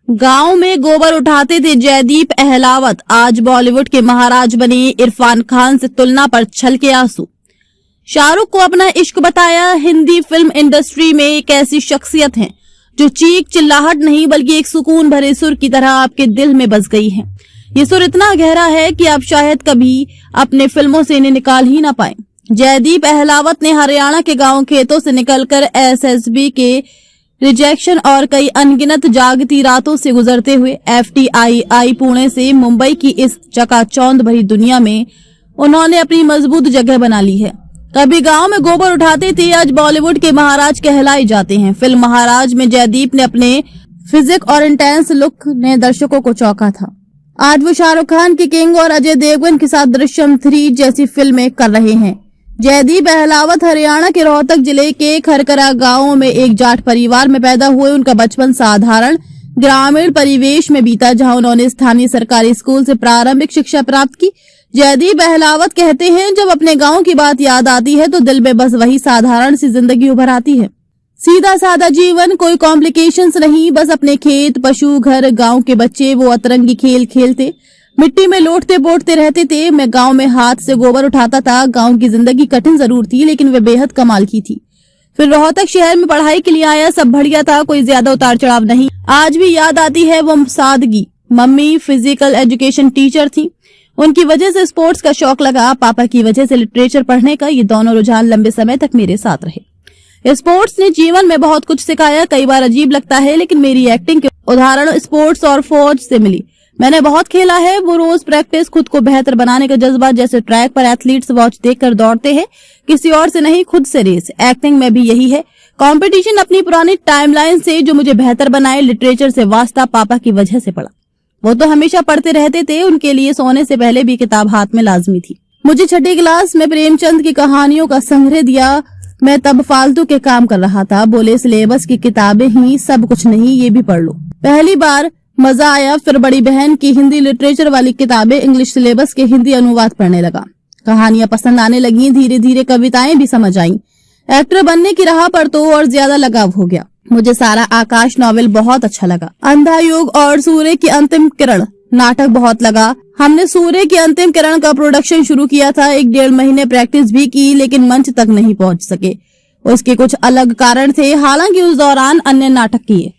गांव में गोबर उठाते थे जयदीप अहलावत, आज बॉलीवुड के महाराज बने। इरफान खान से तुलना पर छलके आंसू। शाहरुख को अपना इश्क बताया। हिंदी फिल्म इंडस्ट्री में एक ऐसी शख्सियत है जो चीख चिल्लाहट नहीं बल्कि एक सुकून भरे सुर की तरह आपके दिल में बस गई है। ये सुर इतना गहरा है कि आप शायद कभी अपने फिल्मों से इन्हें निकाल ही ना पाए। जयदीप अहलावत ने हरियाणा के गांव खेतों से निकलकर एसएसबी के रिजेक्शन और कई अनगिनत जागती रातों से गुजरते हुए FTII पुणे से मुंबई की इस चकाचौंध भरी दुनिया में उन्होंने अपनी मजबूत जगह बना ली है। कभी गांव में गोबर उठाते थे, आज बॉलीवुड के महाराज कहलाए जाते हैं। फिल्म महाराज में जयदीप ने अपने फिजिक और इंटेंस लुक ने दर्शकों को चौंका था। आज वो शाहरुख खान की किंग और अजय देवगन के साथ दृश्यम 3 जैसी फिल्में कर रहे हैं। जयदीप अहलावत हरियाणा के रोहतक जिले के खरकरा गांव में एक जाट परिवार में पैदा हुए। उनका बचपन साधारण ग्रामीण परिवेश में बीता, जहां उन्होंने स्थानीय सरकारी स्कूल से प्रारंभिक शिक्षा प्राप्त की। जयदीप अहलावत कहते हैं, जब अपने गांव की बात याद आती है तो दिल में बस वही साधारण सी जिंदगी उभर आती है। सीधा साधा जीवन, कोई कॉम्प्लिकेशंस नहीं, बस अपने खेत, पशु, घर, गांव के बच्चे, वो अतरंगी खेल खेलते, मिट्टी में लोटते पोटते रहते थे। मैं गांव में हाथ से गोबर उठाता था। गांव की जिंदगी कठिन जरूर थी लेकिन वे बेहद कमाल की थी। फिर रोहतक शहर में पढ़ाई के लिए आया, सब बढ़िया था, कोई ज्यादा उतार चढ़ाव नहीं। आज भी याद आती है वो सादगी। मम्मी फिजिकल एजुकेशन टीचर थी, उनकी वजह से स्पोर्ट्स का शौक लगा। पापा की वजह से लिटरेचर पढ़ने का। ये दोनों रुझान लंबे समय तक मेरे साथ रहे। स्पोर्ट्स ने जीवन में बहुत कुछ सिखाया। कई बार अजीब लगता है लेकिन मेरी एक्टिंग के उदाहरण स्पोर्ट्स और फौज से मिली। मैंने बहुत खेला है। वो रोज प्रैक्टिस, खुद को बेहतर बनाने का जज्बा, जैसे ट्रैक पर एथलीट्स वॉच देखकर दौड़ते हैं, किसी और से नहीं, खुद से रेस। एक्टिंग में भी यही है, कंपटीशन अपनी पुरानी टाइमलाइन से जो मुझे बेहतर बनाए। लिटरेचर से वास्ता पापा की वजह से पड़ा। वो तो हमेशा पढ़ते रहते थे, उनके लिए सोने से पहले भी किताब हाथ में लाजमी थी। मुझे छठी क्लास में प्रेमचंद की कहानियों का संग्रह दिया। मैं तब फालतू के काम कर रहा था। बोले सिलेबस की किताबें ही सब कुछ नहीं, ये भी पढ़ लो। पहली बार मजा आया। फिर बड़ी बहन की हिंदी लिटरेचर वाली किताबें, इंग्लिश सिलेबस के हिंदी अनुवाद पढ़ने लगा। कहानियां पसंद आने लगी। धीरे धीरे कविताएं भी समझ आईं। एक्टर बनने की राह पर तो और ज्यादा लगाव हो गया। मुझे सारा आकाश नॉवेल बहुत अच्छा लगा। अंधा युग और सूर्य की अंतिम किरण नाटक बहुत लगा। हमने सूर्य की अंतिम किरण का प्रोडक्शन शुरू किया था। 1-1.5 महीने प्रैक्टिस भी की लेकिन मंच तक नहीं पहुंच सके। उसके कुछ अलग कारण थे, हालांकि उस दौरान अन्य नाटक किए।